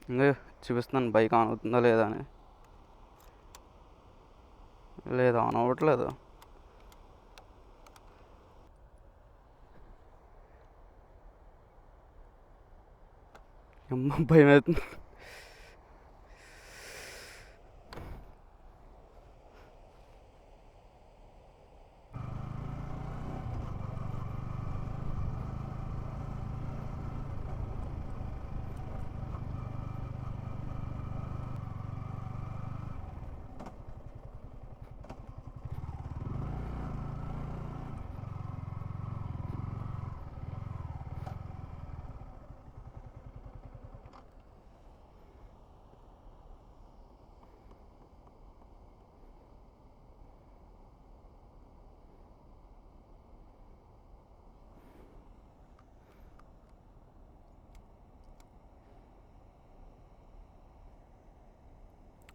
ఇంకా చూపిస్తున్నాను bike on అవుతుందా లేదా అని. లేదు, ఆన్ అవ్వట్లేదు. అమ్మ భయం అవుతుంది.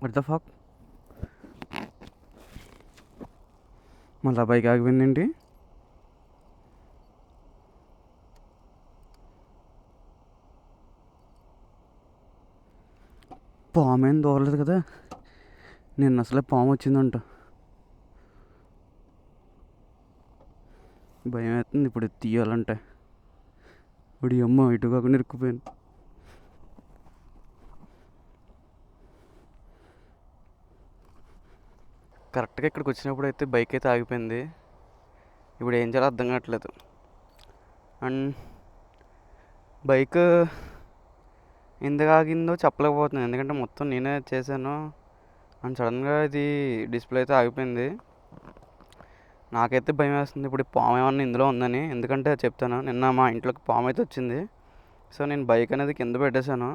వాట్ ద ఫక్, మళ్ళీ బైక్ ఆగిపోయింది ఏంటి? పాము ఏం దూరలేదు కదా, నిన్న అసలే పాము వచ్చిందంట. భయం అవుతుంది ఇప్పుడు తీయాలంటే. ఇప్పుడు అమ్మ ఇటు కాకుండా ఇరుక్కుపోయాను. కరెక్ట్గా ఇక్కడికి వచ్చినప్పుడు అయితే బైక్ అయితే ఆగిపోయింది. ఇప్పుడు ఏం చేయాలో అర్థం కావట్లేదు. అండ్ బైక్ ఎందుకు ఆగిందో చెప్పలేకపోతున్నాను, ఎందుకంటే మొత్తం నేనే చేశాను. అండ్ సడన్గా ఇది డిస్ప్లే అయితే ఆగిపోయింది. నాకైతే భయం వేస్తుంది ఇప్పుడు పాము ఏమన్నా ఇందులో ఉందని. ఎందుకంటే చెప్తాను, నిన్న మా ఇంట్లోకి పాము అయితే వచ్చింది. సో నేను బైక్ అనేది కింద పెట్టేశాను.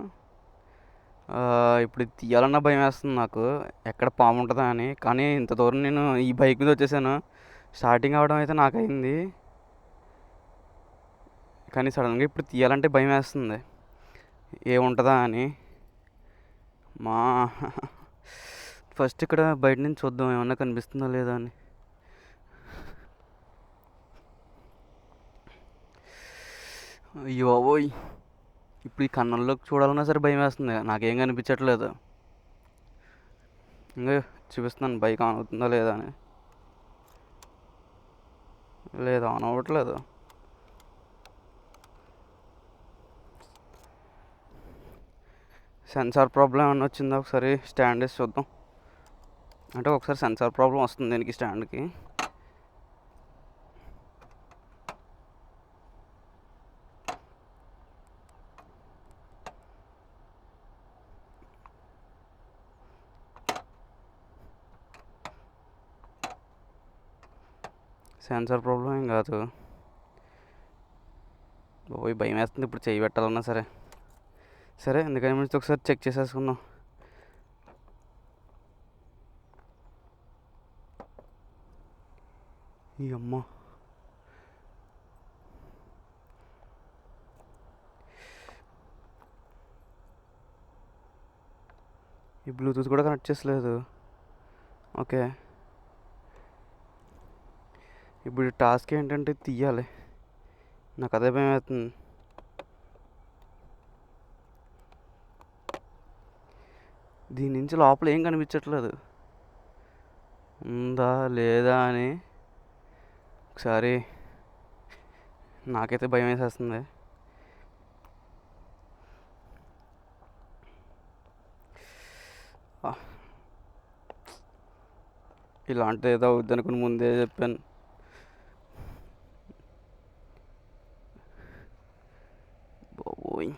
ఇప్పుడు ఇది తీయాలన్నా భయం వేస్తుంది నాకు, ఎక్కడ పాము ఉంటుందా అని. కానీ ఇంత దూరం నేను ఈ బైక్ మీద వచ్చేసాను. స్టార్టింగ్ అవడం అయితే నాకు అయింది, కానీ సడన్గా ఇప్పుడు తీయాలంటే భయం వేస్తుంది ఏముంటుందా అని. మా ఫస్ట్ ఇక్కడ బయట నుంచి చూద్దాం ఏమన్నా కనిపిస్తుందా లేదా అని. అయ్యో ఓయ్, ఇప్పుడు ఈ కన్నుల్లోకి చూడాలన్నా సరే భయం వేస్తుంది, నాకేం కనిపించట్లేదు. ఇంకా చూపిస్తున్నాను బైక్ ఆన్ అవుతుందా లేదా అని. లేదు, ఆన్ అవ్వట్లేదు. సెన్సార్ ప్రాబ్లం ఏమన్నా వచ్చిందా ఒకసారి స్టాండ్ వేసి చూద్దాం. అంటే ఒకసారి సెన్సార్ ప్రాబ్లం వస్తుంది దీనికి, స్టాండ్కి. సెన్సార్ ప్రాబ్లం ఏం కాదు. ఓయ్ భయం వేస్తుంది ఇప్పుడు చేయి పెట్టాలన్నా సరే. సరే ఎందుకని మంచి ఒకసారి చెక్ చేసేసుకుందాం. ఈ అమ్మ, ఈ బ్లూటూత్ కూడా కనెక్ట్ చేసలేదు. ఓకే, ఇప్పుడు టాస్క్ ఏంటంటే తీయాలి. నాకు అదే భయం అవుతుంది. దీని నుంచి లోపల ఏం కనిపించట్లేదు, ఉందా లేదా అని. ఒకసారి నాకైతే భయం వేసేస్తుంది. ఇలాంటిది ఏదో అవుద్ది అనుకుని ముందే చెప్పాను. ఓయ్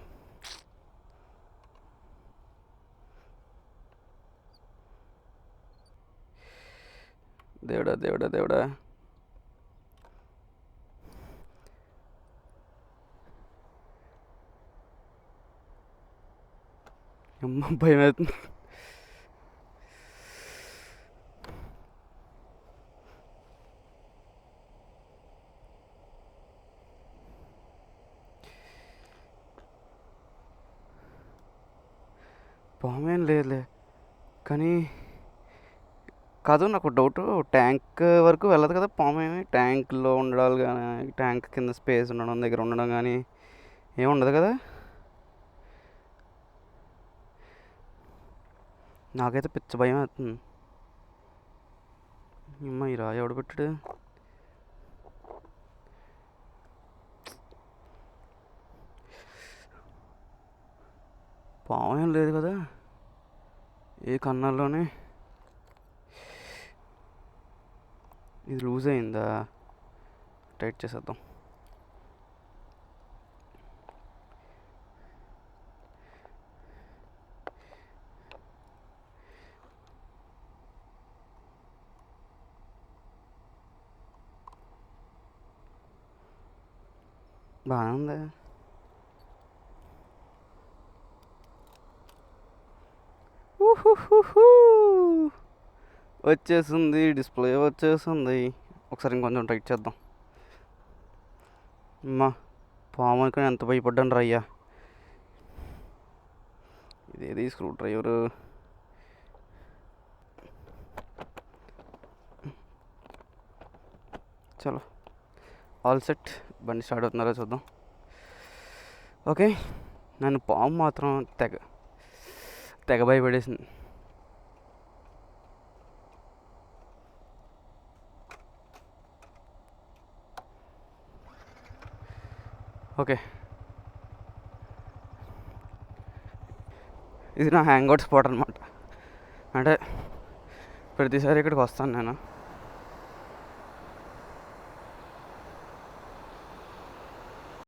దేవుడా దేవుడా దేవుడా, అమ్మ భయం అవుతుంది. పాము ఏం లేదులే, కానీ కాదు నాకు డౌట్, ట్యాంక్ వరకు వెళ్ళదు కదా పాము. ఏమి ట్యాంక్లో ఉండడాలు కానీ, ట్యాంక్ కింద స్పేస్ ఉండడం దగ్గర ఉండడం కానీ ఏమి ఉండదు కదా. నాకైతే పిచ్చ భయం అవుతుంది. అమ్మ ఈ రాయి ఎవడు పెట్టాడు? పాము ఏం లేదు కదా ఏ కన్నాల్లోనే. ఇది లూజ్ అయిందా? టైట్ చేసేద్దాం. బాగానే ఉంది. వచ్చేసింది, డిస్ప్లే వచ్చేసింది. ఒకసారి ఇంకొంచెం టైట్ చేద్దాం. అమ్మా పాము అనుకుని ఎంత భయపడ్డాను రా అయ్యా. ఇదేది స్క్రూ డ్రైవరు. చలో ఆల్ సెట్. బండి స్టార్ట్ అవుతున్నారో చూద్దాం. ఓకే, నన్ను పాము మాత్రం తెగ తెగ భయపడేసింది. ఓకే, ఇది నా హ్యాంగ్ అవుట్ స్పాట్ అనమాట. అంటే ప్రతిసారి ఇక్కడికి వస్తాను నేను.